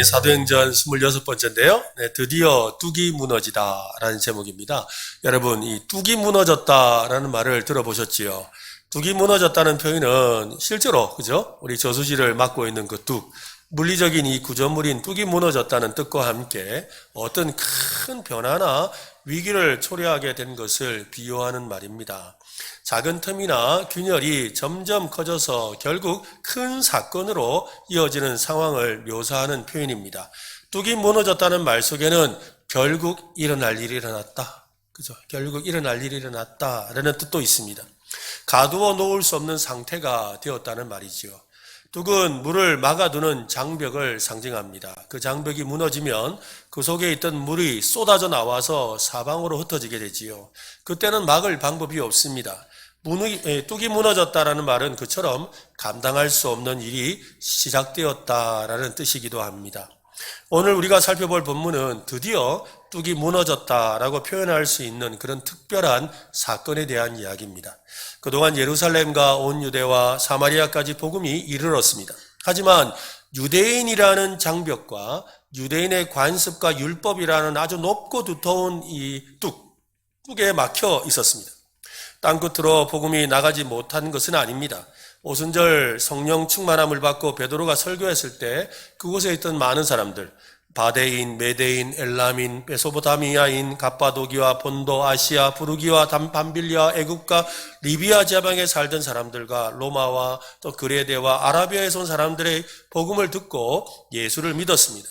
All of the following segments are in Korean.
사도행전 26번째인데요. 드디어 뚝이 무너지다라는 제목입니다. 여러분, 이 뚝이 무너졌다라는 말을 들어보셨지요? 뚝이 무너졌다는 표현은 실제로, 그죠? 우리 저수지를 막고 있는 그 뚝, 물리적인 이 구조물인 뚝이 무너졌다는 뜻과 함께 어떤 큰 변화나 위기를 초래하게 된 것을 비유하는 말입니다. 작은 틈이나 균열이 점점 커져서 결국 큰 사건으로 이어지는 상황을 묘사하는 표현입니다. 뚝이 무너졌다는 말 속에는 결국 일어날 일이 일어났다. 그죠? 결국 일어날 일이 일어났다라는 뜻도 있습니다. 가두어 놓을 수 없는 상태가 되었다는 말이지요. 뚝은 물을 막아두는 장벽을 상징합니다. 그 장벽이 무너지면 그 속에 있던 물이 쏟아져 나와서 사방으로 흩어지게 되지요. 그때는 막을 방법이 없습니다. 뚝이 무너졌다라는 말은 그처럼 감당할 수 없는 일이 시작되었다라는 뜻이기도 합니다. 오늘 우리가 살펴볼 본문은 드디어 뚝이 무너졌다라고 표현할 수 있는 그런 특별한 사건에 대한 이야기입니다. 그동안 예루살렘과 온 유대와 사마리아까지 복음이 이르렀습니다. 하지만 유대인이라는 장벽과 유대인의 관습과 율법이라는 아주 높고 두터운 이 뚝에 막혀 있었습니다. 땅끝으로 복음이 나가지 못한 것은 아닙니다. 오순절 성령 충만함을 받고 베드로가 설교했을 때 그곳에 있던 많은 사람들, 바데인, 메데인, 엘람인, 메소포타미아인, 갑바도기와 본도, 아시아, 부르기와 밤빌리아, 애국과 리비아 지방에 살던 사람들과 로마와 또 그레데와 아라비아에서 온 사람들의 복음을 듣고 예수를 믿었습니다.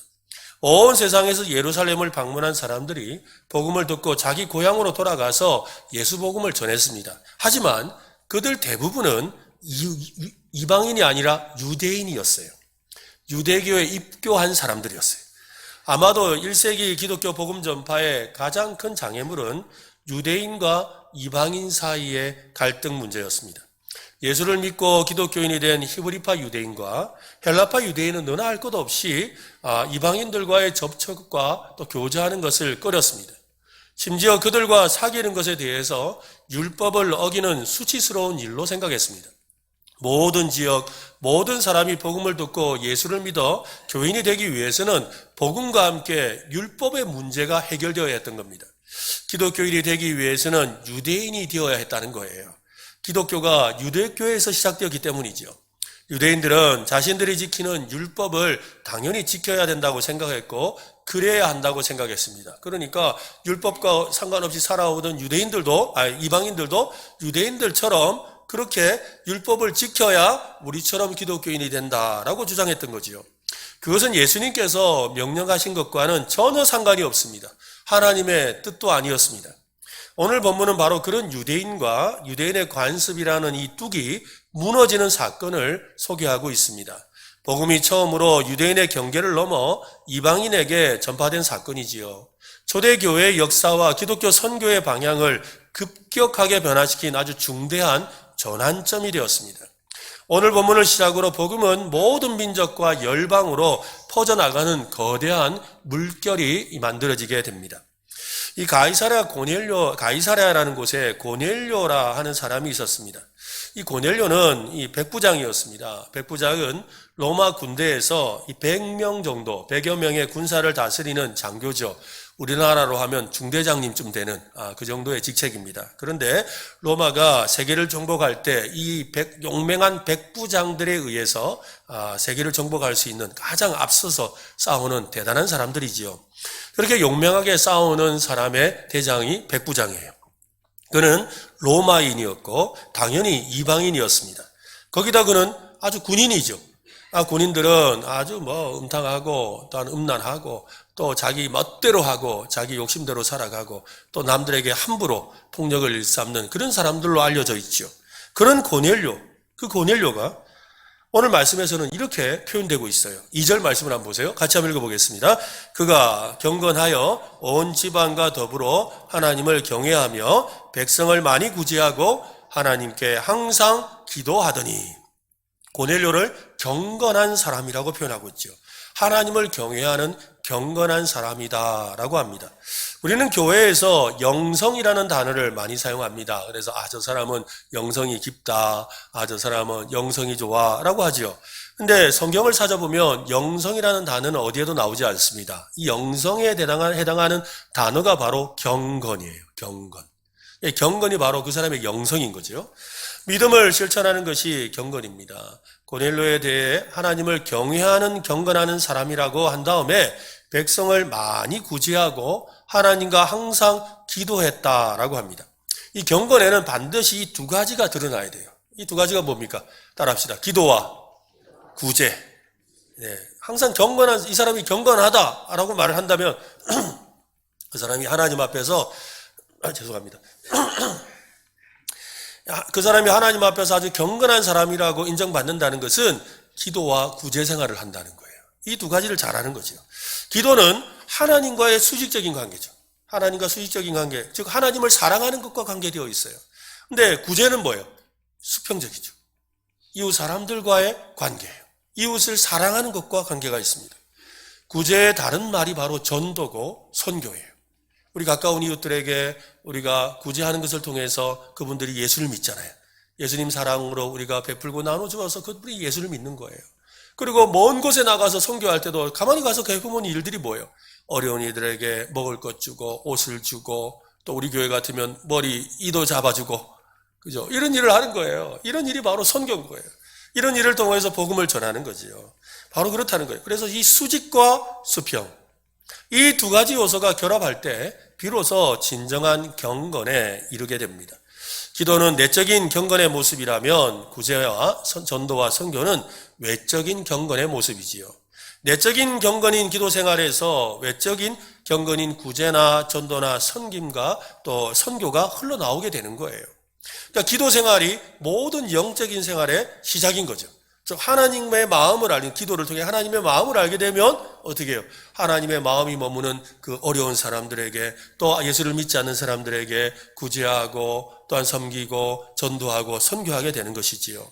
온 세상에서 예루살렘을 방문한 사람들이 복음을 듣고 자기 고향으로 돌아가서 예수 복음을 전했습니다. 하지만 그들 대부분은 이방인이 아니라 유대인이었어요. 유대교에 입교한 사람들이었어요. 아마도 1세기 기독교 복음 전파의 가장 큰 장애물은 유대인과 이방인 사이의 갈등 문제였습니다. 예수를 믿고 기독교인이 된 히브리파 유대인과 헬라파 유대인은 너나 할 것 없이 이방인들과의 접촉과 또 교제하는 것을 꺼렸습니다. 심지어 그들과 사귀는 것에 대해서 율법을 어기는 수치스러운 일로 생각했습니다. 모든 지역, 모든 사람이 복음을 듣고 예수를 믿어 교인이 되기 위해서는 복음과 함께 율법의 문제가 해결되어야 했던 겁니다. 기독교인이 되기 위해서는 유대인이 되어야 했다는 거예요. 기독교가 유대교에서 시작되었기 때문이죠. 유대인들은 자신들이 지키는 율법을 당연히 지켜야 된다고 생각했고 그래야 한다고 생각했습니다. 그러니까 율법과 상관없이 살아오던 이방인들도 유대인들처럼 그렇게 율법을 지켜야 우리처럼 기독교인이 된다라고 주장했던 거지요. 그것은 예수님께서 명령하신 것과는 전혀 상관이 없습니다. 하나님의 뜻도 아니었습니다. 오늘 본문은 바로 그런 유대인과 유대인의 관습이라는 이 뚝이 무너지는 사건을 소개하고 있습니다. 복음이 처음으로 유대인의 경계를 넘어 이방인에게 전파된 사건이지요. 초대교회의 역사와 기독교 선교의 방향을 급격하게 변화시킨 아주 중대한 전환점이 되었습니다. 오늘 본문을 시작으로 복음은 모든 민족과 열방으로 퍼져나가는 거대한 물결이 만들어지게 됩니다. 이 가이사랴라는 곳에 고넬료라 하는 사람이 있었습니다. 이 고넬료는 이 백부장이었습니다. 백부장은 로마 군대에서 100명 정도, 100여 명의 군사를 다스리는 장교죠. 우리나라로 하면 중대장님쯤 되는 그 정도의 직책입니다. 그런데 로마가 세계를 정복할 때 이 용맹한 백부장들에 의해서 세계를 정복할 수 있는 가장 앞서서 싸우는 대단한 사람들이지요. 그렇게 용맹하게 싸우는 사람의 대장이 백부장이에요. 그는 로마인이었고 당연히 이방인이었습니다. 거기다 그는 아주 군인이죠. 군인들은 아주 음탕하고 또한 음란하고 또 자기 멋대로 하고 자기 욕심대로 살아가고 또 남들에게 함부로 폭력을 일삼는 그런 사람들로 알려져 있죠. 그런 그 고넬료가 오늘 말씀에서는 이렇게 표현되고 있어요. 2절 말씀을 한번 보세요. 같이 한번 읽어보겠습니다. 그가 경건하여 온 지방과 더불어 하나님을 경외하며 백성을 많이 구제하고 하나님께 항상 기도하더니 고넬료를 경건한 사람이라고 표현하고 있죠. 하나님을 경외하는 경건한 사람이다라고 합니다. 우리는 교회에서 영성이라는 단어를 많이 사용합니다. 그래서 저 사람은 영성이 깊다, 저 사람은 영성이 좋아라고 하죠. 근데 성경을 찾아보면 영성이라는 단어는 어디에도 나오지 않습니다. 이 영성에 해당하는 단어가 바로 경건이에요. 경건. 경건이 바로 그 사람의 영성인 거죠. 믿음을 실천하는 것이 경건입니다. 고넬료에 대해 하나님을 경외하는 경건하는 사람이라고 한 다음에 백성을 많이 구제하고 하나님과 항상 기도했다라고 합니다. 이 경건에는 반드시 이 두 가지가 드러나야 돼요. 이 두 가지가 뭡니까? 따라합시다. 기도와 구제. 네, 항상 이 사람이 경건하다라고 말을 한다면 그 사람이 하나님 앞에서 죄송합니다. 그 사람이 하나님 앞에서 아주 경건한 사람이라고 인정받는다는 것은 기도와 구제 생활을 한다는 거예요. 이 두 가지를 잘하는 거죠. 기도는 하나님과의 수직적인 관계죠. 하나님과 수직적인 관계, 즉 하나님을 사랑하는 것과 관계되어 있어요. 근데 구제는 뭐예요? 수평적이죠. 이웃 사람들과의 관계예요. 이웃을 사랑하는 것과 관계가 있습니다. 구제의 다른 말이 바로 전도고 선교예요. 우리 가까운 이웃들에게 우리가 구제하는 것을 통해서 그분들이 예수를 믿잖아요. 예수님 사랑으로 우리가 베풀고 나눠주어서 그분이 예수를 믿는 거예요. 그리고 먼 곳에 나가서 선교할 때도 가만히 가서 겪어본 일들이 뭐예요? 어려운 이들에게 먹을 것 주고 옷을 주고 또 우리 교회 같으면 머리 이도 잡아주고 그죠? 이런 일을 하는 거예요. 이런 일이 바로 선교인 거예요. 이런 일을 통해서 복음을 전하는 거지요. 바로 그렇다는 거예요. 그래서 이 수직과 수평 이 두 가지 요소가 결합할 때 비로소 진정한 경건에 이르게 됩니다. 기도는 내적인 경건의 모습이라면 구제와 전도와 선교는 외적인 경건의 모습이지요. 내적인 경건인 기도 생활에서 외적인 경건인 구제나 전도나 섬김과 또 선교가 흘러나오게 되는 거예요. 그러니까 기도 생활이 모든 영적인 생활의 시작인 거죠. 즉 하나님의 마음을 알는 기도를 통해 하나님의 마음을 알게 되면 어떻게 해요? 하나님의 마음이 머무는 그 어려운 사람들에게 또 예수를 믿지 않는 사람들에게 구제하고 또한 섬기고 전도하고 선교하게 되는 것이지요.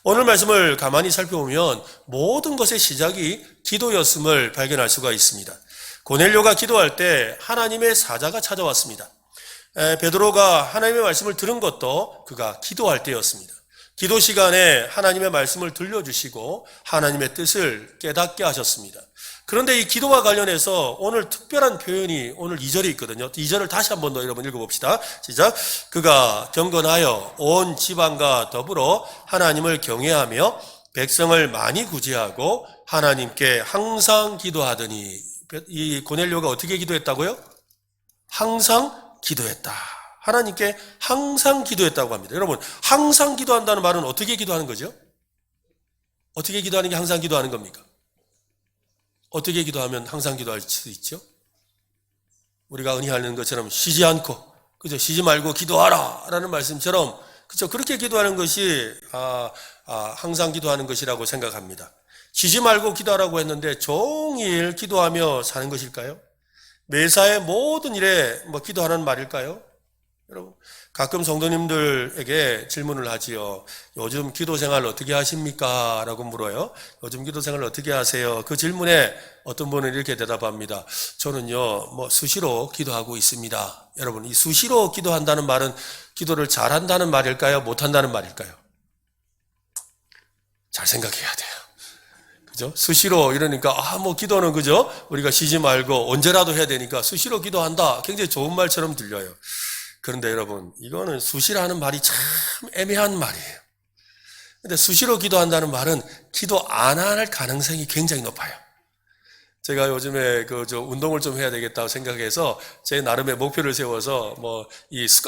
오늘 말씀을 가만히 살펴보면 모든 것의 시작이 기도였음을 발견할 수가 있습니다. 고넬료가 기도할 때 하나님의 사자가 찾아왔습니다. 베드로가 하나님의 말씀을 들은 것도 그가 기도할 때였습니다. 기도 시간에 하나님의 말씀을 들려주시고 하나님의 뜻을 깨닫게 하셨습니다. 그런데 이 기도와 관련해서 오늘 특별한 표현이 오늘 2절에 있거든요. 2절을 다시 한 번 더 여러분 읽어봅시다. 시작. 그가 경건하여 온 지방과 더불어 하나님을 경외하며 백성을 많이 구제하고 하나님께 항상 기도하더니 이 고넬료가 어떻게 기도했다고요? 항상 기도했다. 하나님께 항상 기도했다고 합니다. 여러분, 항상 기도한다는 말은 어떻게 기도하는 거죠? 어떻게 기도하는 게 항상 기도하는 겁니까? 어떻게 기도하면 항상 기도할 수 있죠? 우리가 은혜하는 것처럼 쉬지 않고, 그죠? 쉬지 말고 기도하라! 라는 말씀처럼, 그죠? 그렇게 기도하는 것이, 항상 기도하는 것이라고 생각합니다. 쉬지 말고 기도하라고 했는데 종일 기도하며 사는 것일까요? 매사의 모든 일에 기도하라는 말일까요? 여러분, 가끔 성도님들에게 질문을 하지요. 요즘 기도 생활 어떻게 하십니까? 라고 물어요. 요즘 기도 생활 어떻게 하세요? 그 질문에 어떤 분은 이렇게 대답합니다. 저는요, 수시로 기도하고 있습니다. 여러분, 이 수시로 기도한다는 말은 기도를 잘한다는 말일까요? 못한다는 말일까요? 잘 생각해야 돼요. 그죠? 수시로 이러니까, 기도는 그죠? 우리가 쉬지 말고 언제라도 해야 되니까 수시로 기도한다. 굉장히 좋은 말처럼 들려요. 그런데 여러분, 이거는 수시라는 말이 참 애매한 말이에요. 근데 수시로 기도한다는 말은 기도 안 할 가능성이 굉장히 높아요. 제가 요즘에 운동을 좀 해야 되겠다고 생각해서 제 나름의 목표를 세워서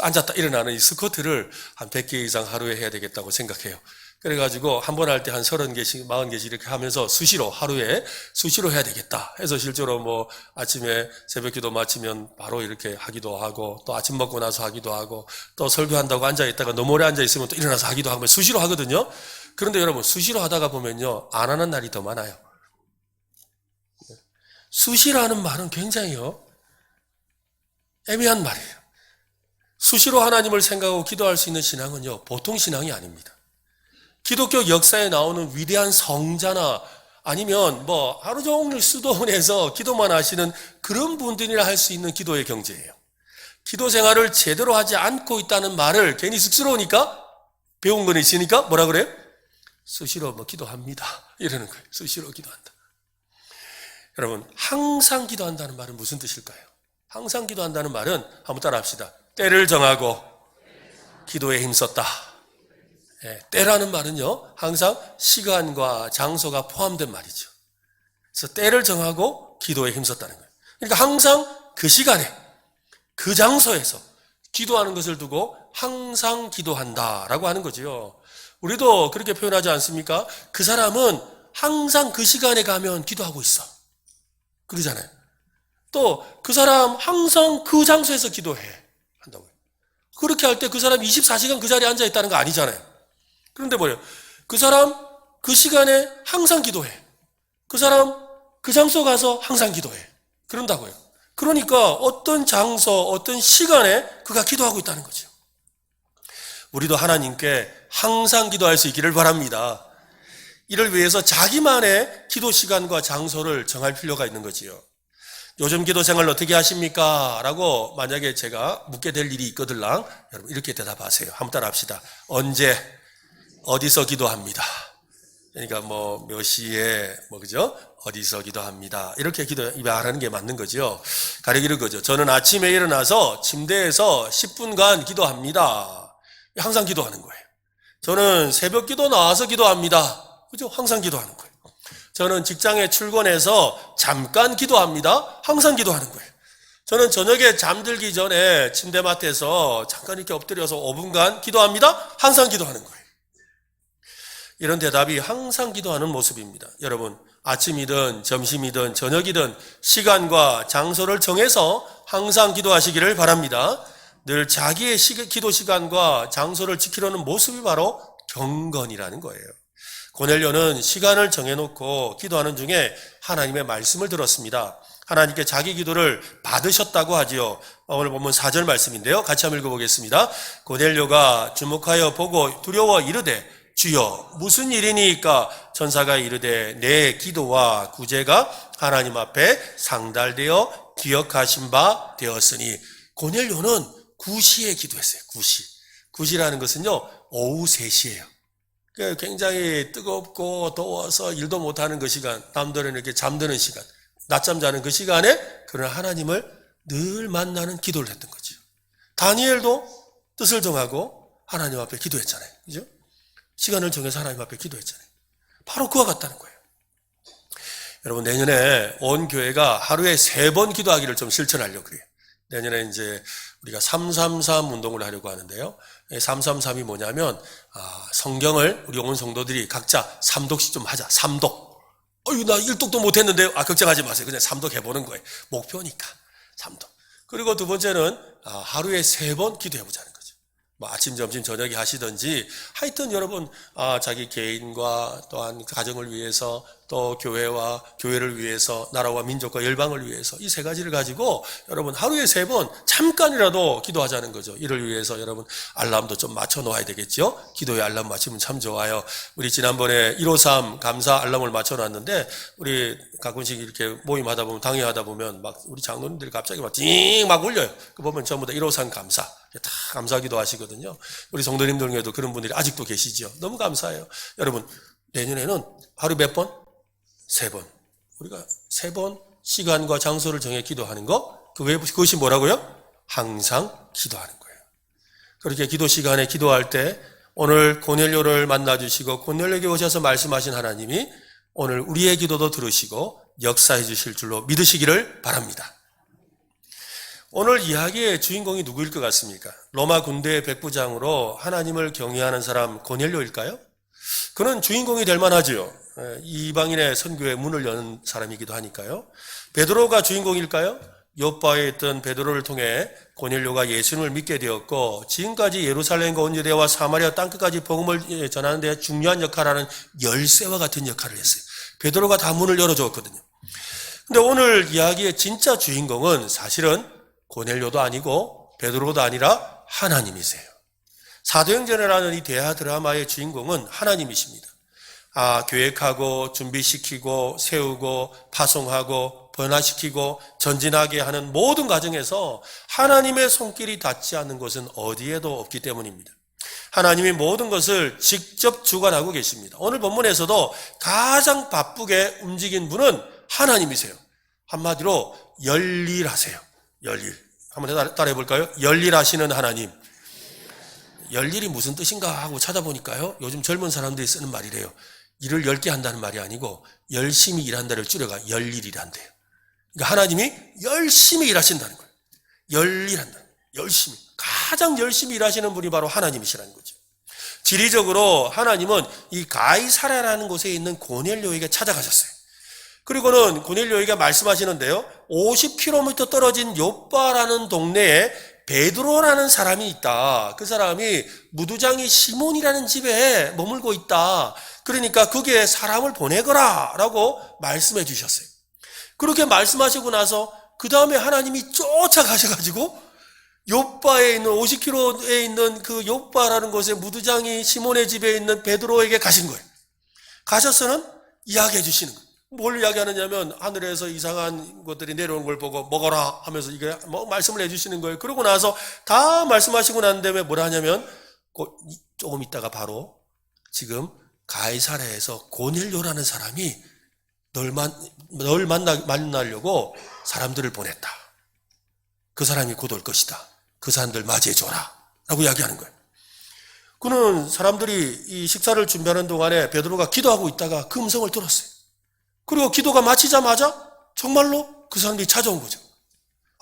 앉았다 일어나는 이 스쿼트를 한 100개 이상 하루에 해야 되겠다고 생각해요. 그래가지고 한 번 할 때 한 30개씩, 40개씩 이렇게 하면서 하루에 수시로 해야 되겠다 해서 실제로 아침에 새벽 기도 마치면 바로 이렇게 하기도 하고 또 아침 먹고 나서 하기도 하고 또 설교한다고 앉아있다가 너무 오래 앉아있으면 또 일어나서 하기도 하고 수시로 하거든요. 그런데 여러분, 수시로 하다가 보면요, 안 하는 날이 더 많아요. 수시라는 말은 굉장히요, 애매한 말이에요. 수시로 하나님을 생각하고 기도할 수 있는 신앙은요, 보통 신앙이 아닙니다. 기독교 역사에 나오는 위대한 성자나 아니면 하루 종일 수도원에서 기도만 하시는 그런 분들이라 할 수 있는 기도의 경지예요. 기도 생활을 제대로 하지 않고 있다는 말을 괜히 쑥스러우니까 배운 건 있으니까 뭐라 그래요? 수시로 뭐 기도합니다. 이러는 거예요. 수시로 기도한다. 여러분, 항상 기도한다는 말은 무슨 뜻일까요? 항상 기도한다는 말은 한번 따라 합시다. 때를 정하고 기도에 힘썼다. 때라는 말은요, 항상 시간과 장소가 포함된 말이죠. 그래서 때를 정하고 기도에 힘썼다는 거예요. 그러니까 항상 그 시간에, 그 장소에서 기도하는 것을 두고 항상 기도한다라고 하는 거죠. 우리도 그렇게 표현하지 않습니까? 그 사람은 항상 그 시간에 가면 기도하고 있어. 그러잖아요. 또 그 사람 항상 그 장소에서 기도해. 한다고요. 그렇게 할 때 그 사람 24시간 그 자리에 앉아 있다는 거 아니잖아요. 그런데 뭐예요? 그 사람 그 시간에 항상 기도해. 그 사람 그 장소 가서 항상 기도해. 그런다고요. 그러니까 어떤 장소, 어떤 시간에 그가 기도하고 있다는 거죠. 우리도 하나님께 항상 기도할 수 있기를 바랍니다. 이를 위해서 자기만의 기도 시간과 장소를 정할 필요가 있는 거지요. 요즘 기도 생활 어떻게 하십니까? 라고 만약에 제가 묻게 될 일이 있거들랑 여러분 이렇게 대답하세요. 한번 따라 합시다. 언제, 어디서 기도합니다. 그러니까 뭐 몇 시에 그죠? 어디서 기도합니다. 이렇게 말하는 게 맞는 거죠. 가리키는 거죠. 저는 아침에 일어나서 침대에서 10분간 기도합니다. 항상 기도하는 거예요. 저는 새벽 기도 나와서 기도합니다. 그죠? 항상 기도하는 거예요. 저는 직장에 출근해서 잠깐 기도합니다. 항상 기도하는 거예요. 저는 저녁에 잠들기 전에 침대맡에서 잠깐 이렇게 엎드려서 5분간 기도합니다. 항상 기도하는 거예요. 이런 대답이 항상 기도하는 모습입니다. 여러분, 아침이든 점심이든 저녁이든 시간과 장소를 정해서 항상 기도하시기를 바랍니다. 늘 자기의 기도 시간과 장소를 지키려는 모습이 바로 경건이라는 거예요. 고넬료는 시간을 정해놓고 기도하는 중에 하나님의 말씀을 들었습니다. 하나님께 자기 기도를 받으셨다고 하지요. 오늘 본문 4절 말씀인데요. 같이 한번 읽어보겠습니다. 고넬료가 주목하여 보고 두려워 이르되 주여 무슨 일이니까? 천사가 이르되 내 기도와 구제가 하나님 앞에 상달되어 기억하신 바 되었으니. 고넬료는 9시에 기도했어요. 9시. 9시라는 것은요, 오후 3시예요. 굉장히 뜨겁고 더워서 일도 못하는 그 시간, 남들은 이렇게 잠드는 시간, 낮잠 자는 그 시간에 그런 하나님을 늘 만나는 기도를 했던 거죠. 다니엘도 뜻을 정하고 하나님 앞에 기도했잖아요. 그죠? 시간을 정해서 하나님 앞에 기도했잖아요. 바로 그와 같다는 거예요. 여러분, 내년에 온 교회가 하루에 3번 기도하기를 좀 실천하려고 그래요. 내년에 이제 우리가 333 운동을 하려고 하는데요. 333이 뭐냐면, 성경을 우리 온 성도들이 각자 3독씩 좀 하자. 3독. 나 1독도 못했는데요. 걱정하지 마세요. 그냥 3독 해보는 거예요. 목표니까. 3독. 그리고 두 번째는, 하루에 3번 기도해보자는 거죠. 아침, 점심, 저녁에 하시든지, 하여튼 여러분, 자기 개인과 또한 가정을 위해서, 또 교회와 교회를 위해서, 나라와 민족과 열방을 위해서 이 3가지를 가지고 여러분 하루에 3번 잠깐이라도 기도하자는 거죠. 이를 위해서 여러분 알람도 좀 맞춰 놓아야 되겠죠. 기도에 알람 맞추면 참 좋아요. 우리 지난번에 153 감사 알람을 맞춰 놨는데, 우리 가끔씩 이렇게 모임하다 보면, 당회하다 보면 우리 장로님들이 갑자기 막 울려요. 그 보면 전부 다 153 감사. 다 감사기도 하시거든요. 우리 성도님들 중에도 그런 분들이 아직도 계시죠. 너무 감사해요. 여러분, 내년에는 하루 몇 번? 3번. 우리가 3번 시간과 장소를 정해 기도하는 거, 그것이 뭐라고요? 항상 기도하는 거예요. 그렇게 기도 시간에 기도할 때 오늘 고넬료를 만나주시고 고넬료에게 오셔서 말씀하신 하나님이 오늘 우리의 기도도 들으시고 역사해 주실 줄로 믿으시기를 바랍니다. 오늘 이야기의 주인공이 누구일 것 같습니까? 로마 군대의 백부장으로 하나님을 경외하는 사람 고넬료일까요? 그는 주인공이 될 만하지요. 이방인의 선교의 문을 여는 사람이기도 하니까요. 베드로가 주인공일까요? 요바에 있던 베드로를 통해 고넬료가 예수님을 믿게 되었고, 지금까지 예루살렘과 온 유대와 사마리아 땅끝까지 복음을 전하는 데 중요한 역할을 하는 열쇠와 같은 역할을 했어요. 베드로가 다 문을 열어줬거든요. 근데 오늘 이야기의 진짜 주인공은 사실은 고넬료도 아니고 베드로도 아니라 하나님이세요. 사도행전이라는 이 대하 드라마의 주인공은 하나님이십니다. 계획하고 준비시키고 세우고 파송하고 변화시키고 전진하게 하는 모든 과정에서 하나님의 손길이 닿지 않는 것은 어디에도 없기 때문입니다. 하나님이 모든 것을 직접 주관하고 계십니다. 오늘 본문에서도 가장 바쁘게 움직인 분은 하나님이세요. 한마디로 열일하세요. 열일. 한번 따라해 볼까요? 열일하시는 하나님. 열일이 무슨 뜻인가 하고 찾아보니까요, 요즘 젊은 사람들이 쓰는 말이래요. 일을 10개 한다는 말이 아니고 열심히 일한다를 줄여가 열일이란대요. 그러니까 하나님이 열심히 일하신다는 거예요. 열일한다. 열심히. 가장 열심히 일하시는 분이 바로 하나님이시라는 거죠. 지리적으로 하나님은 이 가이사랴라는 곳에 있는 고넬료에게 찾아가셨어요. 그리고는 고넬료에게 말씀하시는데요, 50km 떨어진 요빠라는 동네에 베드로라는 사람이 있다. 그 사람이 무두장이 시몬이라는 집에 머물고 있다. 그러니까 거기에 사람을 보내거라 라고 말씀해 주셨어요. 그렇게 말씀하시고 나서 그 다음에 하나님이 쫓아가셔가지고 요빠에 있는 50km에 있는 그 요빠라는 곳에 무두장이 시몬의 집에 있는 베드로에게 가신 거예요. 가셔서는 이야기해 주시는 거예요. 뭘 이야기하느냐면 하늘에서 이상한 것들이 내려오는 걸 보고 먹어라 하면서 이게 뭐 말씀을 해주시는 거예요. 그러고 나서 다 말씀하시고 난 다음에 뭐라 하냐면 조금 있다가 바로 지금 가이사랴에서 고넬료라는 사람이 널 만나려고 사람들을 보냈다. 그 사람이 곧 올 것이다. 그 사람들 맞이해줘라 라고 이야기하는 거예요. 그는 사람들이 이 식사를 준비하는 동안에 베드로가 기도하고 있다가 그 음성을 들었어요. 그리고 기도가 마치자마자 정말로 그 사람들이 찾아온 거죠.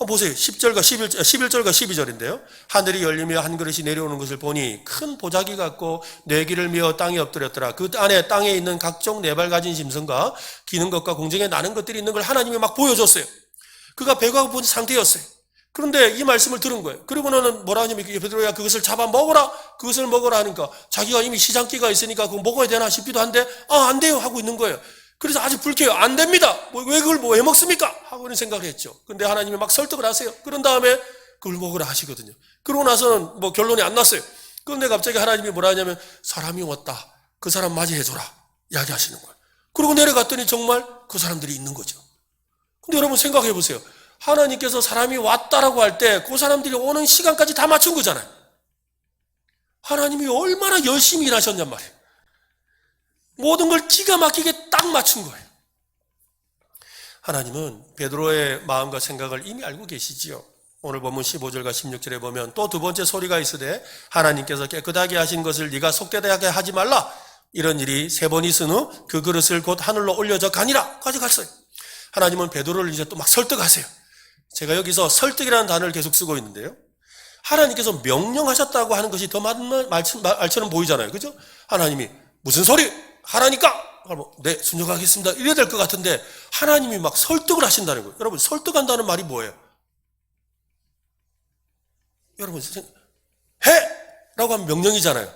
보세요. 11절과 12절인데요. 하늘이 열리며 한 그릇이 내려오는 것을 보니 큰 보자기 같고 뇌기를 메어 땅에 엎드렸더라. 그 안에 땅에 있는 각종 네발 가진 짐승과 기는 것과 공중에 나는 것들이 있는 걸 하나님이 막 보여줬어요. 그가 배가 고픈 상태였어요. 그런데 이 말씀을 들은 거예요. 그리고는 뭐라 하냐면 베드로야 그것을 잡아 먹어라. 그것을 먹어라 하니까 자기가 이미 시장기가 있으니까 그거 먹어야 되나 싶기도 한데 안 돼요 하고 있는 거예요. 그래서 아주 불쾌해요. 안 됩니다. 왜 그걸 왜 먹습니까? 하고는 생각을 했죠. 근데 하나님이 막 설득을 하세요. 그런 다음에 그걸 먹으라 하시거든요. 그러고 나서는 뭐 결론이 안 났어요. 그런데 갑자기 하나님이 뭐라 하냐면 사람이 왔다. 그 사람 맞이해줘라. 이야기하시는 거예요. 그러고 내려갔더니 정말 그 사람들이 있는 거죠. 근데 여러분 생각해 보세요. 하나님께서 사람이 왔다라고 할 때 그 사람들이 오는 시간까지 다 맞춘 거잖아요. 하나님이 얼마나 열심히 일하셨냔 말이에요. 모든 걸 기가 막히게 딱 맞춘 거예요. 하나님은 베드로의 마음과 생각을 이미 알고 계시지요. 오늘 본문 15절과 16절에 보면 또 두 번째 소리가 있으되 하나님께서 깨끗하게 하신 것을 네가 속되게 하지 말라. 이런 일이 3번 있은 후 그 그릇을 곧 하늘로 올려져 가니라. 가져갔어요. 하나님은 베드로를 이제 또 막 설득하세요. 제가 여기서 설득이라는 단어를 계속 쓰고 있는데요. 하나님께서 명령하셨다고 하는 것이 더 맞는 말처럼 보이잖아요. 그죠? 하나님이 무슨 소리? 하라니까? 네, 순종하겠습니다. 이래야 될 것 같은데 하나님이 막 설득을 하신다는 거예요. 여러분, 설득한다는 말이 뭐예요? 여러분, 해! 라고 하면 명령이잖아요.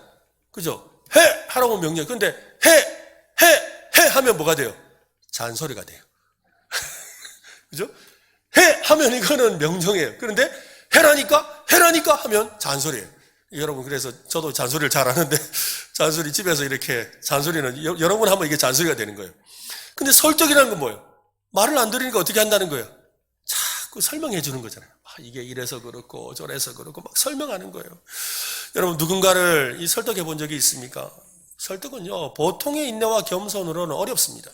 그죠? 해! 하라고 하면 명령. 근데 해! 하면 뭐가 돼요? 잔소리가 돼요. 그죠? 해! 하면 이거는 명령이에요. 그런데 해라니까 하면 잔소리예요. 여러분, 그래서 저도 잔소리를 잘 하는데 잔소리 집에서 이렇게 잔소리는 여러 번 하면 이게 잔소리가 되는 거예요. 근데 설득이라는 건 뭐예요? 말을 안 들으니까 어떻게 한다는 거예요? 자꾸 설명해 주는 거잖아요. 이게 이래서 그렇고 저래서 그렇고 막 설명하는 거예요. 여러분, 누군가를 설득해 본 적이 있습니까? 설득은요, 보통의 인내와 겸손으로는 어렵습니다.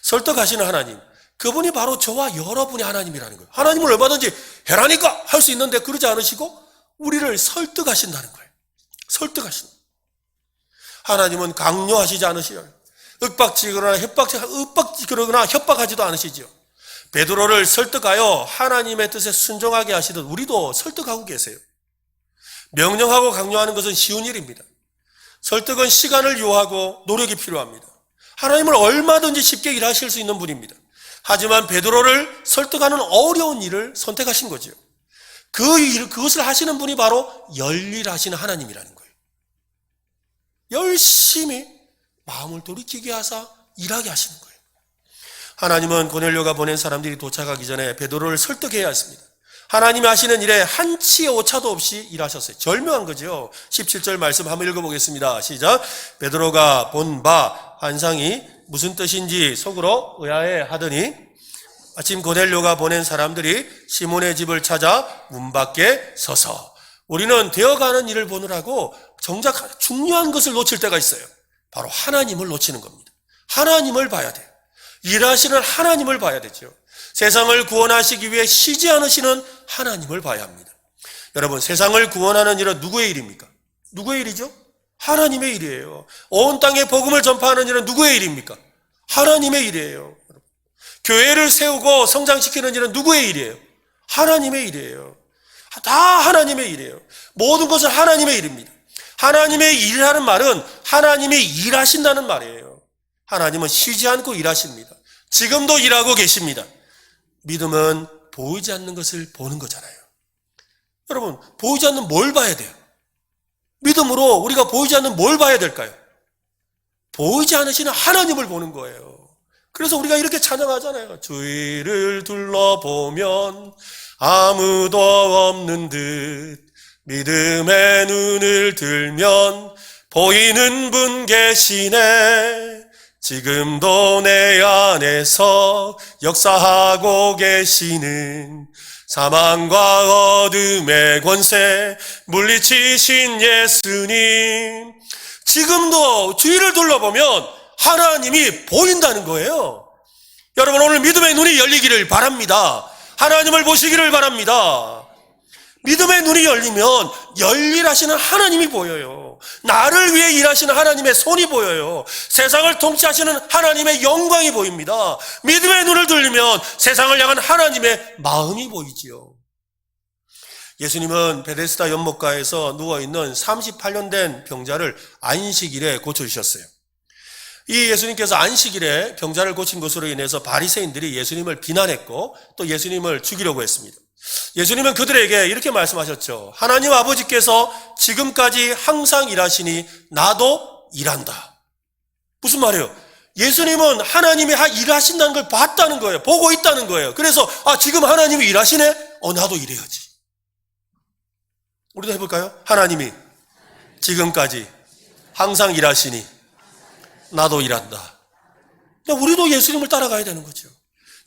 설득하시는 하나님, 그분이 바로 저와 여러분의 하나님이라는 거예요. 하나님을 얼마든지 해라니까 할 수 있는데 그러지 않으시고 우리를 설득하신다는 거예요. 설득하신다. 하나님은 강요하시지 않으시죠. 윽박지거나 협박하지도 않으시죠. 베드로를 설득하여 하나님의 뜻에 순종하게 하시듯 우리도 설득하고 계세요. 명령하고 강요하는 것은 쉬운 일입니다. 설득은 시간을 요하고 노력이 필요합니다. 하나님을 얼마든지 쉽게 일하실 수 있는 분입니다. 하지만 베드로를 설득하는 어려운 일을 선택하신 거죠. 그것을 하시는 분이 바로 열일하시는 하나님이라는 거예요. 열심히 마음을 돌이키게 하사 일하게 하시는 거예요. 하나님은 고넬료가 보낸 사람들이 도착하기 전에 베드로를 설득해야 했습니다. 하나님이 하시는 일에 한치의 오차도 없이 일하셨어요. 절묘한 거죠. 17절 말씀 한번 읽어보겠습니다. 시작. 베드로가 본 바 환상이 무슨 뜻인지 속으로 의아해 하더니 아침 고넬료가 보낸 사람들이 시몬의 집을 찾아 문 밖에 서서 우리는 되어가는 일을 보느라고 정작 중요한 것을 놓칠 때가 있어요. 바로 하나님을 놓치는 겁니다. 하나님을 봐야 돼요. 일하시는 하나님을 봐야 되죠. 세상을 구원하시기 위해 쉬지 않으시는 하나님을 봐야 합니다. 여러분, 세상을 구원하는 일은 누구의 일입니까? 누구의 일이죠? 하나님의 일이에요. 온 땅에 복음을 전파하는 일은 누구의 일입니까? 하나님의 일이에요. 교회를 세우고 성장시키는 일은 누구의 일이에요? 하나님의 일이에요. 다 하나님의 일이에요. 모든 것은 하나님의 일입니다. 하나님의 일이라는 말은 하나님이 일하신다는 말이에요. 하나님은 쉬지 않고 일하십니다. 지금도 일하고 계십니다. 믿음은 보이지 않는 것을 보는 거잖아요. 여러분, 보이지 않는 뭘 봐야 돼요? 믿음으로 우리가 보이지 않는 뭘 봐야 될까요? 보이지 않으시는 하나님을 보는 거예요. 그래서 우리가 이렇게 찬양하잖아요. 주위를 둘러보면 아무도 없는 듯 믿음의 눈을 들면 보이는 분 계시네. 지금도 내 안에서 역사하고 계시는 사망과 어둠의 권세 물리치신 예수님. 지금도 주위를 둘러보면 하나님이 보인다는 거예요. 여러분, 오늘 믿음의 눈이 열리기를 바랍니다. 하나님을 보시기를 바랍니다. 믿음의 눈이 열리면 열일하시는 하나님이 보여요. 나를 위해 일하시는 하나님의 손이 보여요. 세상을 통치하시는 하나님의 영광이 보입니다. 믿음의 눈을 들리면 세상을 향한 하나님의 마음이 보이지요. 예수님은 베데스다 연못가에서 누워있는 38년 된 병자를 안식일에 고쳐주셨어요. 이 예수님께서 안식일에 병자를 고친 것으로 인해서 바리새인들이 예수님을 비난했고 또 예수님을 죽이려고 했습니다. 예수님은 그들에게 이렇게 말씀하셨죠. 하나님 아버지께서 지금까지 항상 일하시니 나도 일한다. 무슨 말이에요? 예수님은 하나님이 일하신다는 걸 봤다는 거예요. 보고 있다는 거예요. 그래서 지금 하나님이 일하시네? 나도 일해야지. 우리도 해볼까요? 하나님이 지금까지 항상 일하시니 나도 일한다. 우리도 예수님을 따라가야 되는 거죠.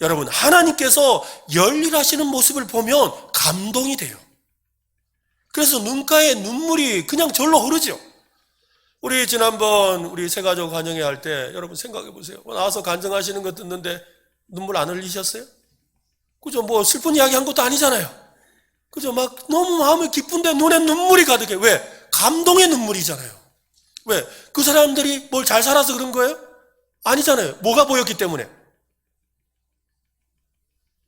여러분, 하나님께서 열일하시는 모습을 보면 감동이 돼요. 그래서 눈가에 눈물이 그냥 절로 흐르죠. 우리 지난번 우리 새가족 간증회 할 때 여러분 생각해 보세요. 나와서 간증하시는 거 듣는데 눈물 안 흘리셨어요? 그죠? 뭐 슬픈 이야기 한 것도 아니잖아요. 그죠? 막 너무 마음이 기쁜데 눈에 눈물이 가득해. 왜? 감동의 눈물이잖아요. 왜? 그 사람들이 뭘 잘 살아서 그런 거예요? 아니잖아요. 뭐가 보였기 때문에.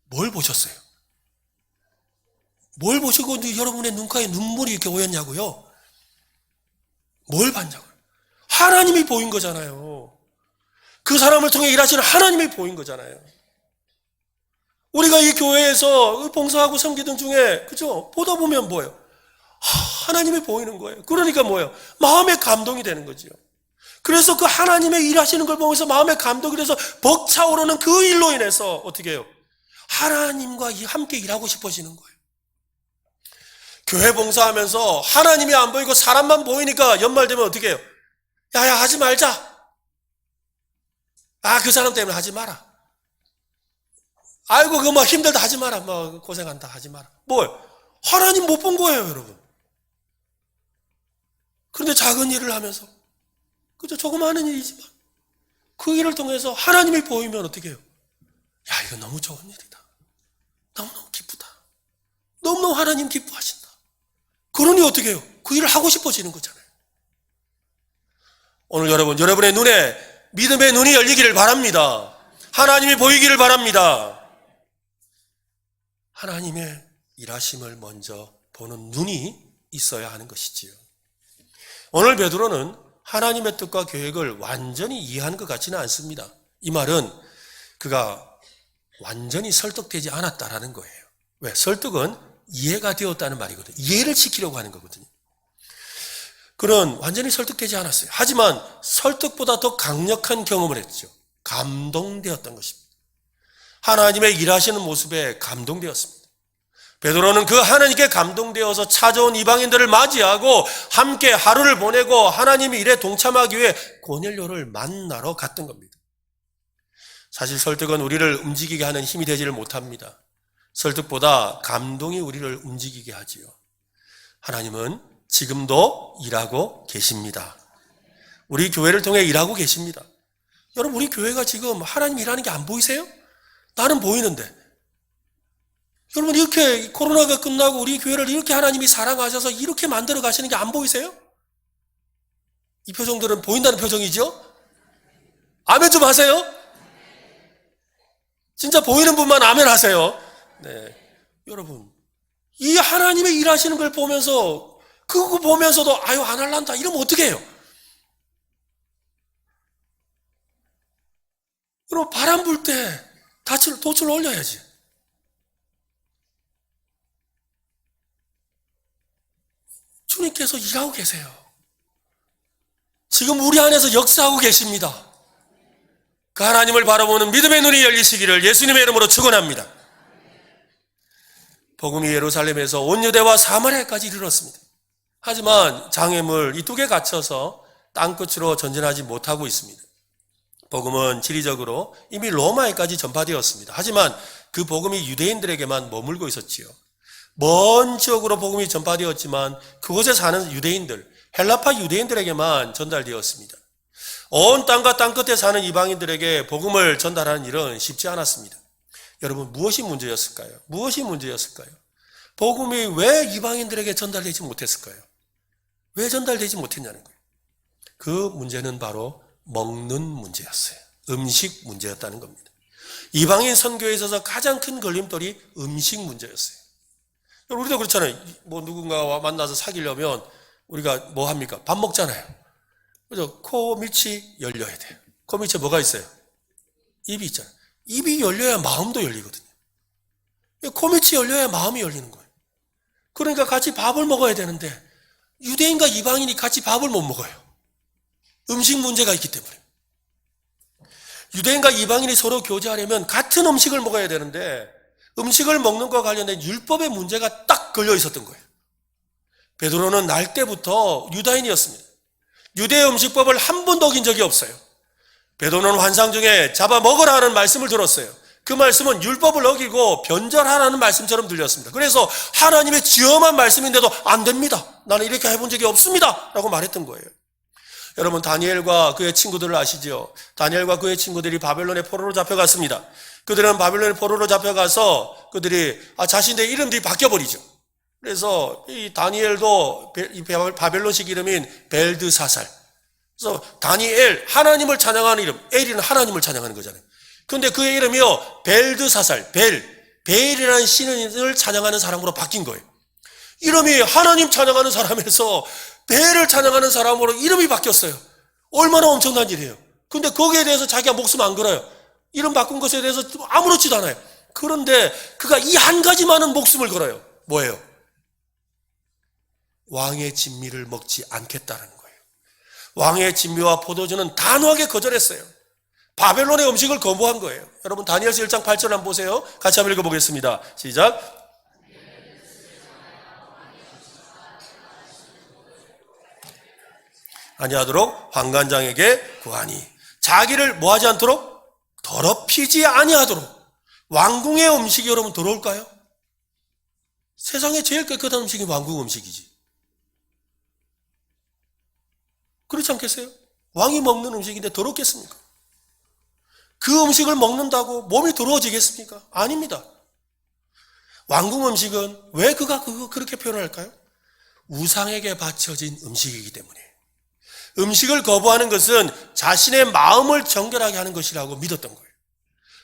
뭘 보셨어요? 뭘 보시고 여러분의 눈가에 눈물이 이렇게 오였냐고요? 뭘 봤냐고요? 하나님이 보인 거잖아요. 그 사람을 통해 일하시는 하나님이 보인 거잖아요. 우리가 이 교회에서 봉사하고 섬기던 중에, 그죠? 보다 보면 뭐예요? 하나님이 보이는 거예요. 그러니까 뭐예요? 마음의 감동이 되는 거죠. 그래서 그 하나님의 일하시는 걸 보면서 마음의 감동이 돼서 벅차오르는 그 일로 인해서 어떻게 해요? 하나님과 함께 일하고 싶어지는 거예요. 교회 봉사하면서 하나님이 안 보이고 사람만 보이니까 연말 되면 어떻게 해요? 야야 하지 말자. 그 사람 때문에 하지 마라. 아이고 그거 뭐 힘들다 하지 마라. 뭐 고생한다 하지 마라. 뭐예요? 하나님 못 본 거예요, 여러분. 그런데 작은 일을 하면서, 그죠? 조그마한 일이지만 그 일을 통해서 하나님이 보이면 어떻게 해요? 야, 이거 너무 좋은 일이다. 너무너무 기쁘다. 너무너무 하나님 기뻐하신다. 그러니 어떻게 해요? 그 일을 하고 싶어지는 거잖아요. 오늘 여러분의 눈에 믿음의 눈이 열리기를 바랍니다. 하나님이 보이기를 바랍니다. 하나님의 일하심을 먼저 보는 눈이 있어야 하는 것이지요. 오늘 베드로는 하나님의 뜻과 계획을 완전히 이해한 것 같지는 않습니다. 이 말은 그가 완전히 설득되지 않았다라는 거예요. 왜? 설득은 이해가 되었다는 말이거든요. 이해를 시키려고 하는 거거든요. 그는 완전히 설득되지 않았어요. 하지만 설득보다 더 강력한 경험을 했죠. 감동되었던 것입니다. 하나님의 일하시는 모습에 감동되었습니다. 베드로는 그 하나님께 감동되어서 찾아온 이방인들을 맞이하고 함께 하루를 보내고 하나님의 일에 동참하기 위해 고넬료를 만나러 갔던 겁니다. 사실 설득은 우리를 움직이게 하는 힘이 되지를 못합니다. 설득보다 감동이 우리를 움직이게 하지요. 하나님은 지금도 일하고 계십니다. 우리 교회를 통해 일하고 계십니다. 여러분, 우리 교회가 지금 하나님 일하는 게 안 보이세요? 나는 보이는데. 여러분, 이렇게 코로나가 끝나고 우리 교회를 이렇게 하나님이 사랑하셔서 이렇게 만들어 가시는 게 안 보이세요? 이 표정들은 보인다는 표정이죠? 아멘 좀 하세요. 진짜 보이는 분만 아멘 하세요. 네, 여러분, 이 하나님의 일하시는 걸 보면서 그거 보면서도 아유 안 할란다 이러면 어떻게 해요? 여러분, 바람 불 때 돛을 올려야지. 주님께서 일하고 계세요. 지금 우리 안에서 역사하고 계십니다. 그 하나님을 바라보는 믿음의 눈이 열리시기를 예수님의 이름으로 축원합니다. 복음이 예루살렘에서 온 유대와 사마리아까지 이르렀습니다. 하지만 장애물 이 두 개 갇혀서 땅끝으로 전진하지 못하고 있습니다. 복음은 지리적으로 이미 로마에까지 전파되었습니다. 하지만 그 복음이 유대인들에게만 머물고 있었지요. 먼 지역으로 복음이 전파되었지만 그곳에 사는 유대인들, 헬라파 유대인들에게만 전달되었습니다. 온 땅과 땅끝에 사는 이방인들에게 복음을 전달하는 일은 쉽지 않았습니다. 여러분, 무엇이 문제였을까요? 무엇이 문제였을까요? 복음이 왜 이방인들에게 전달되지 못했을까요? 왜 전달되지 못했냐는 거예요. 그 문제는 바로 먹는 문제였어요. 음식 문제였다는 겁니다. 이방인 선교에 있어서 가장 큰 걸림돌이 음식 문제였어요. 우리도 그렇잖아요. 뭐 누군가와 만나서 사귀려면 우리가 뭐 합니까? 밥 먹잖아요. 그죠? 코 밑이 열려야 돼요. 코 밑에 뭐가 있어요? 입이 있잖아요. 입이 열려야 마음도 열리거든요. 코 밑이 열려야 마음이 열리는 거예요. 그러니까 같이 밥을 먹어야 되는데 유대인과 이방인이 같이 밥을 못 먹어요. 음식 문제가 있기 때문에. 유대인과 이방인이 서로 교제하려면 같은 음식을 먹어야 되는데 음식을 먹는 것과 관련된 율법의 문제가 딱 걸려 있었던 거예요. 베드로는 날 때부터 유다인이었습니다. 유대 음식법을 한 번도 어긴 적이 없어요. 베드로는 환상 중에 잡아 먹으라 하는 말씀을 들었어요. 그 말씀은 율법을 어기고 변절하라는 말씀처럼 들렸습니다. 그래서 하나님의 지엄한 말씀인데도 안 됩니다. 나는 이렇게 해본 적이 없습니다. 라고 말했던 거예요. 여러분, 다니엘과 그의 친구들을 아시죠? 다니엘과 그의 친구들이 바벨론의 포로로 잡혀갔습니다. 그들은 바벨론의 포로로 잡혀가서 그들이 자신들의 이름들이 바뀌어버리죠. 그래서 이 다니엘도 바벨론식 이름인 벨드사살. 그래서 다니엘, 하나님을 찬양하는 이름, 엘이는 하나님을 찬양하는 거잖아요. 그런데 그의 이름이요, 벨드사살, 벨이라는 신을 찬양하는 사람으로 바뀐 거예요. 이름이 하나님 찬양하는 사람에서 벨을 찬양하는 사람으로 이름이 바뀌었어요. 얼마나 엄청난 일이에요. 근데 거기에 대해서 자기가 목숨 안 걸어요. 이름 바꾼 것에 대해서 아무렇지도 않아요. 그런데 그가 이 한 가지만은 목숨을 걸어요. 뭐예요? 왕의 진미를 먹지 않겠다는 거예요. 왕의 진미와 포도주는 단호하게 거절했어요. 바벨론의 음식을 거부한 거예요. 여러분, 다니엘서 1장 8절 한번 보세요. 같이 한번 읽어보겠습니다. 시작. 아니하도록 환관장에게 구하니 자기를 뭐하지 않도록 더럽히지 아니하도록. 왕궁의 음식이 여러분 더러울까요? 세상에 제일 깨끗한 음식이 왕궁 음식이지. 그렇지 않겠어요? 왕이 먹는 음식인데 더럽겠습니까? 그 음식을 먹는다고 몸이 더러워지겠습니까? 아닙니다. 왕궁 음식은 왜 그가 그렇게 표현할까요? 우상에게 바쳐진 음식이기 때문에. 음식을 거부하는 것은 자신의 마음을 정결하게 하는 것이라고 믿었던 거예요.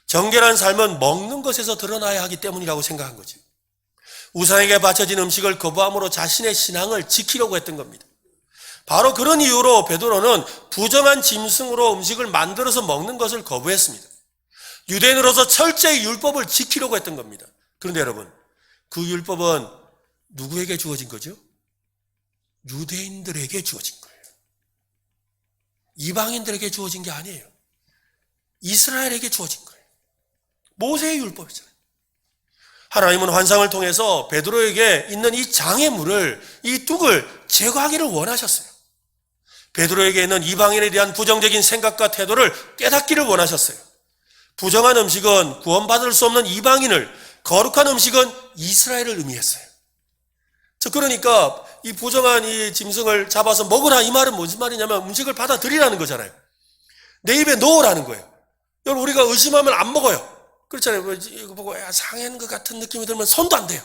정결한 삶은 먹는 것에서 드러나야 하기 때문이라고 생각한 거죠. 우상에게 바쳐진 음식을 거부함으로 자신의 신앙을 지키려고 했던 겁니다. 바로 그런 이유로 베드로는 부정한 짐승으로 음식을 만들어서 먹는 것을 거부했습니다. 유대인으로서 철저히 율법을 지키려고 했던 겁니다. 그런데 여러분, 그 율법은 누구에게 주어진 거죠? 유대인들에게 주어진 거예요. 이방인들에게 주어진 게 아니에요. 이스라엘에게 주어진 거예요. 모세의 율법이잖아요. 하나님은 환상을 통해서 베드로에게 있는 이 장애물을, 이 뚝을 제거하기를 원하셨어요. 베드로에게 있는 이방인에 대한 부정적인 생각과 태도를 깨닫기를 원하셨어요. 부정한 음식은 구원받을 수 없는 이방인을, 거룩한 음식은 이스라엘을 의미했어요. 그러니까 이 부정한 이 짐승을 잡아서 먹으라 이 말은 무슨 말이냐면 음식을 받아들이라는 거잖아요. 내 입에 넣으라는 거예요. 여러분 우리가 의심하면 안 먹어요. 그렇잖아요. 이거 보고 상한 것 같은 느낌이 들면 손도 안 돼요.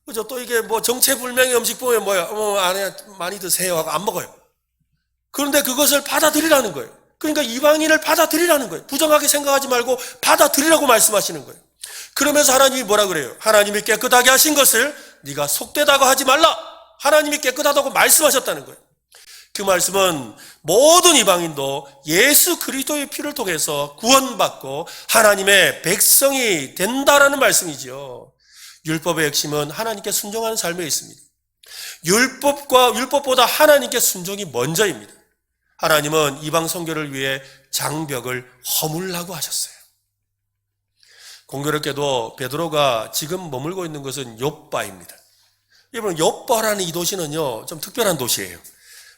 그죠? 또 이게 뭐 정체불명의 음식 보면 뭐야? 안에 많이 드세요 하고 안 먹어요. 그런데 그것을 받아들이라는 거예요. 그러니까 이방인을 받아들이라는 거예요. 부정하게 생각하지 말고 받아들이라고 말씀하시는 거예요. 그러면서 하나님이 뭐라 그래요? 하나님이 깨끗하게 하신 것을 네가 속되다고 하지 말라. 하나님이 깨끗하다고 말씀하셨다는 거예요. 그 말씀은 모든 이방인도 예수 그리스도의 피를 통해서 구원받고 하나님의 백성이 된다라는 말씀이지요. 율법의 핵심은 하나님께 순종하는 삶에 있습니다. 율법보다 하나님께 순종이 먼저입니다. 하나님은 이방 선교를 위해 장벽을 허물라고 하셨어요. 공교롭게도 베드로가 지금 머물고 있는 것은 욥바입니다. 여러분 욥바라는 이 도시는요 좀 특별한 도시예요.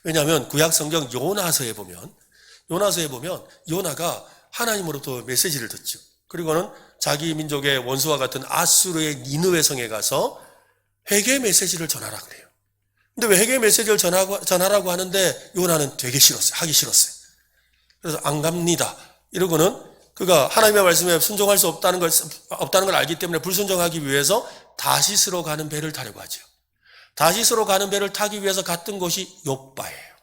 왜냐하면 구약 성경 요나서에 보면 요나가 하나님으로부터 메시지를 듣죠. 그리고는 자기 민족의 원수와 같은 아수르의 니느웨 성에 가서 회개 메시지를 전하라 그래요. 근데 왜 회개 메시지를 전하라고 하는데 요나는 되게 싫었어요. 하기 싫었어요. 그래서 안 갑니다. 이러고는 그가 하나님의 말씀에 순종할 수 없다는 걸 알기 때문에 불순종하기 위해서 다시스로 가는 배를 타려고 하죠. 다시스로 가는 배를 타기 위해서 갔던 곳이 욥바예요.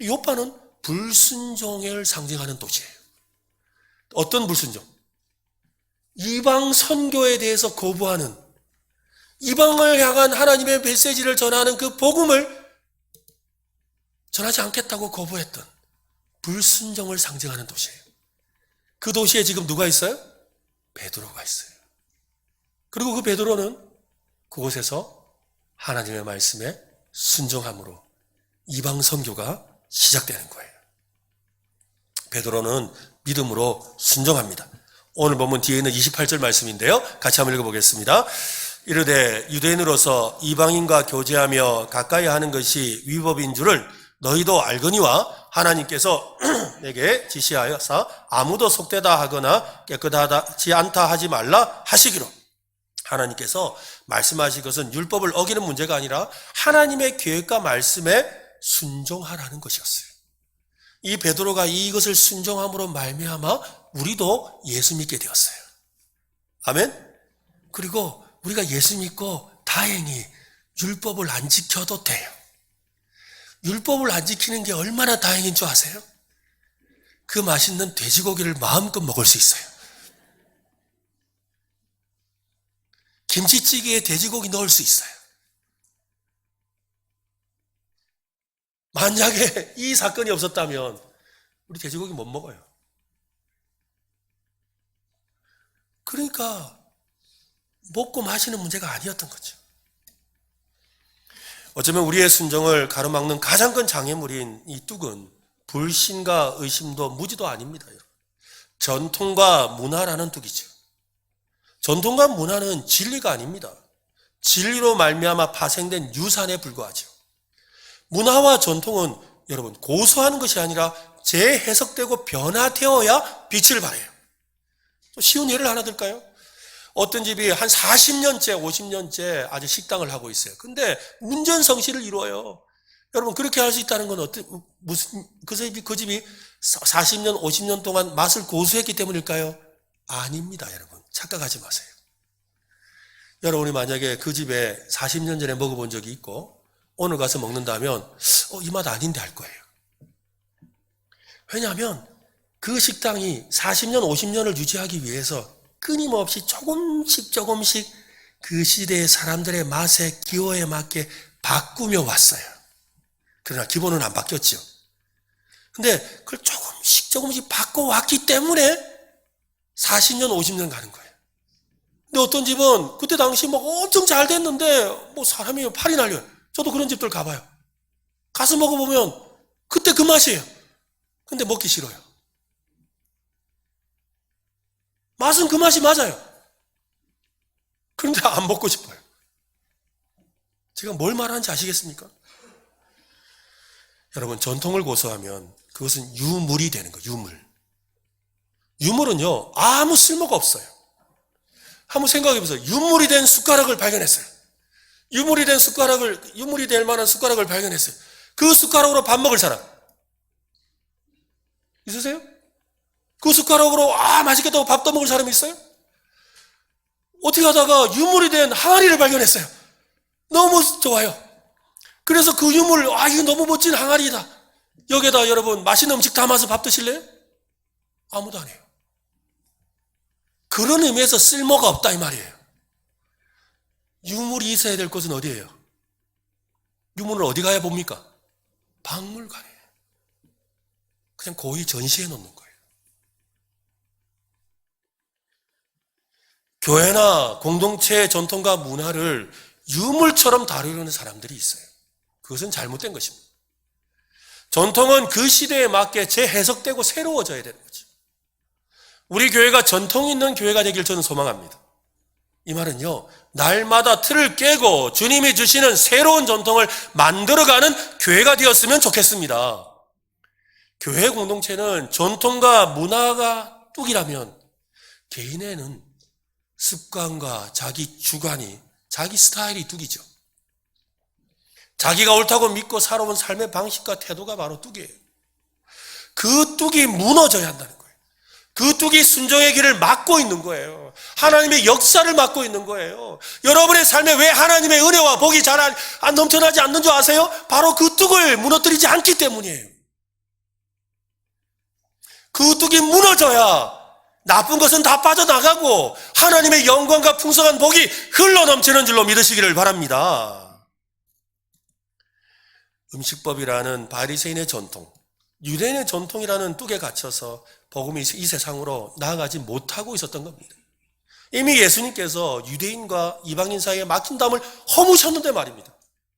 욥바는 불순종을 상징하는 도시예요. 어떤 불순종? 이방 선교에 대해서 거부하는, 이방을 향한 하나님의 메시지를 전하는 그 복음을 전하지 않겠다고 거부했던 불순종을 상징하는 도시예요. 그 도시에 지금 누가 있어요? 베드로가 있어요. 그리고 그 베드로는 그곳에서 하나님의 말씀에 순종함으로 이방 선교가 시작되는 거예요. 베드로는 믿음으로 순종합니다. 오늘 본문 뒤에 있는 28절 말씀인데요. 같이 한번 읽어보겠습니다. 이르되 유대인으로서 이방인과 교제하며 가까이 하는 것이 위법인 줄을 너희도 알거니와 하나님께서 내게 지시하여서 아무도 속되다 하거나 깨끗하지 않다 하지 말라 하시기로. 하나님께서 말씀하신 것은 율법을 어기는 문제가 아니라 하나님의 계획과 말씀에 순종하라는 것이었어요. 이 베드로가 이것을 순종함으로 말미암아 우리도 예수 믿게 되었어요. 아멘? 그리고 우리가 예수 믿고 다행히 율법을 안 지켜도 돼요. 율법을 안 지키는 게 얼마나 다행인 줄 아세요? 그 맛있는 돼지고기를 마음껏 먹을 수 있어요. 김치찌개에 돼지고기 넣을 수 있어요. 만약에 이 사건이 없었다면 우리 돼지고기 못 먹어요. 그러니까 먹고 마시는 문제가 아니었던 거죠. 어쩌면 우리의 순종을 가로막는 가장 큰 장애물인 이 뚝은 불신과 의심도 무지도 아닙니다. 전통과 문화라는 뚝이죠. 전통과 문화는 진리가 아닙니다. 진리로 말미암아 파생된 유산에 불과하죠. 문화와 전통은 여러분 고수하는 것이 아니라 재해석되고 변화되어야 빛을 발해요. 또 쉬운 예를 하나 들까요? 어떤 집이 한 40년째, 50년째 아주 식당을 하고 있어요. 근데 운전성시를 이루어요. 여러분 그렇게 할 수 있다는 건 그 집이 40년, 50년 동안 맛을 고수했기 때문일까요? 아닙니다, 여러분. 착각하지 마세요. 여러분이 만약에 그 집에 40년 전에 먹어본 적이 있고 오늘 가서 먹는다면 이 맛 아닌데 할 거예요. 왜냐하면 그 식당이 40년, 50년을 유지하기 위해서 끊임없이 조금씩 그 시대의 사람들의 맛에 기호에 맞게 바꾸며 왔어요. 그러나 기본은 안 바뀌었죠. 근데 그걸 조금씩 바꿔왔기 때문에 40년, 50년 가는 거예요. 근데 어떤 집은 그때 당시 엄청 잘 됐는데 사람이 팔이 날려요. 저도 그런 집들 가봐요. 가서 먹어보면 그때 그 맛이에요. 근데 먹기 싫어요. 맛은 그 맛이 맞아요. 그런데 안 먹고 싶어요. 제가 뭘 말하는지 아시겠습니까? 여러분 전통을 고수하면 그것은 유물이 되는 거예요. 유물. 유물은요 아무 쓸모가 없어요. 한번 생각해 보세요. 유물이 된 숟가락을 발견했어요. 유물이 될 만한 숟가락을 발견했어요. 그 숟가락으로 밥 먹을 사람 있으세요? 그 숟가락으로 맛있겠다고 밥 떠먹을 사람이 있어요? 어떻게 하다가 유물이 된 항아리를 발견했어요. 너무 좋아요. 그래서 그 유물, 이거 너무 멋진 항아리다. 여기에다 여러분 맛있는 음식 담아서 밥 드실래요? 아무도 안 해요. 그런 의미에서 쓸모가 없다 이 말이에요. 유물이 있어야 될 곳은 어디예요? 유물을 어디 가야 봅니까? 박물관에. 그냥 고이 전시해 놓는 거예요. 교회나 공동체의 전통과 문화를 유물처럼 다루려는 사람들이 있어요. 그것은 잘못된 것입니다. 전통은 그 시대에 맞게 재해석되고 새로워져야 되는 거죠. 우리 교회가 전통 있는 교회가 되길 저는 소망합니다. 이 말은요, 날마다 틀을 깨고 주님이 주시는 새로운 전통을 만들어가는 교회가 되었으면 좋겠습니다. 교회 공동체는 전통과 문화가 뚝이라면 개인에는 습관과 자기 주관이, 자기 스타일이 뚝이죠. 자기가 옳다고 믿고 살아온 삶의 방식과 태도가 바로 뚝이에요. 그 뚝이 무너져야 한다는 거예요. 그 뚝이 순종의 길을 막고 있는 거예요. 하나님의 역사를 막고 있는 거예요. 여러분의 삶에 왜 하나님의 은혜와 복이 잘 안 넘쳐나지 않는 줄 아세요? 바로 그 뚝을 무너뜨리지 않기 때문이에요. 그 뚝이 무너져야 나쁜 것은 다 빠져나가고 하나님의 영광과 풍성한 복이 흘러넘치는 줄로 믿으시기를 바랍니다. 음식법이라는 바리새인의 전통, 유대인의 전통이라는 뚝에 갇혀서 복음이 이 세상으로 나아가지 못하고 있었던 겁니다. 이미 예수님께서 유대인과 이방인 사이에 막힌 담을 허무셨는데 말입니다.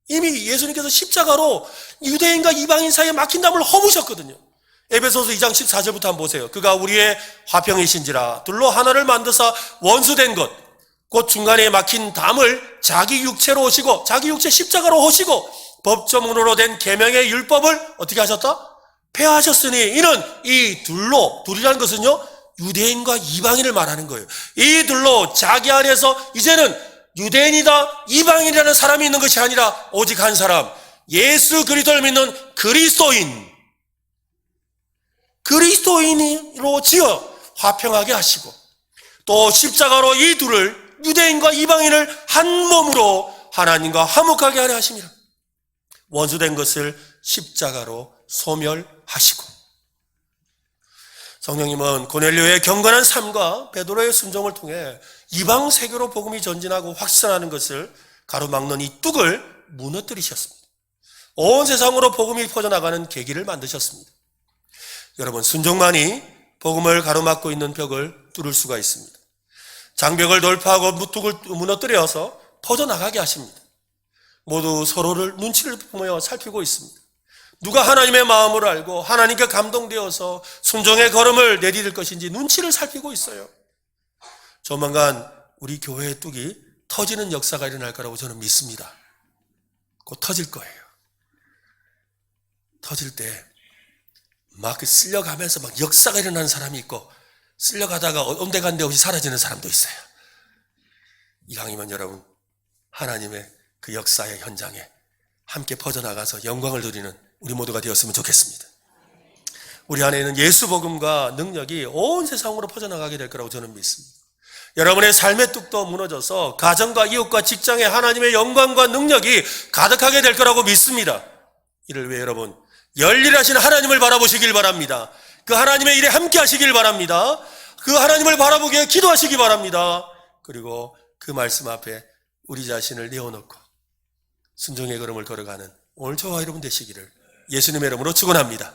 이미 예수님께서 십자가로 유대인과 이방인 사이에 막힌 담을 허무셨거든요. 에베소서 2장 14절부터 한번 보세요. 그가 우리의 화평이신지라 둘로 하나를 만드사 원수된 것 곧 중간에 막힌 담을 자기 육체로 오시고 자기 육체 십자가로 오시고 법조문으로 된 계명의 율법을 어떻게 하셨다? 폐하셨으니 이는 이 둘이라는 것은요 유대인과 이방인을 말하는 거예요. 이 둘로 자기 안에서 이제는 유대인이다 이방인이라는 사람이 있는 것이 아니라 오직 한 사람 예수 그리스도를 믿는 그리스도인으로 지어 화평하게 하시고 또 십자가로 이 둘을 유대인과 이방인을 한 몸으로 하나님과 화목하게 하려 하심이라. 원수된 것을 십자가로 소멸하시고. 성령님은 고넬료의 경건한 삶과 베드로의 순종을 통해 이방 세계로 복음이 전진하고 확산하는 것을 가로막는 이 뚝을 무너뜨리셨습니다. 온 세상으로 복음이 퍼져나가는 계기를 만드셨습니다. 여러분, 순종만이 복음을 가로막고 있는 벽을 뚫을 수가 있습니다. 장벽을 돌파하고 무뚝을 무너뜨려서 퍼져나가게 하십니다. 모두 서로를 눈치를 보며 살피고 있습니다. 누가 하나님의 마음을 알고 하나님께 감동되어서 순종의 걸음을 내디딜 것인지 눈치를 살피고 있어요. 조만간 우리 교회의 뚝이 터지는 역사가 일어날 거라고 저는 믿습니다. 곧 터질 거예요. 터질 때 막 쓸려가면서 막 역사가 일어나는 사람이 있고 쓸려가다가 온데간데 없이 사라지는 사람도 있어요. 이왕이면 여러분 하나님의 그 역사의 현장에 함께 퍼져나가서 영광을 누리는 우리 모두가 되었으면 좋겠습니다. 우리 안에 있는 예수 복음과 능력이 온 세상으로 퍼져나가게 될 거라고 저는 믿습니다. 여러분의 삶의 뚝도 무너져서 가정과 이웃과 직장에 하나님의 영광과 능력이 가득하게 될 거라고 믿습니다. 이를 위해 여러분 열일하신 하나님을 바라보시길 바랍니다. 그 하나님의 일에 함께 하시길 바랍니다. 그 하나님을 바라보기에 기도하시기 바랍니다. 그리고 그 말씀 앞에 우리 자신을 내어놓고 순종의 걸음을 걸어가는 오늘 저와 여러분 되시기를 예수님의 이름으로 축원합니다.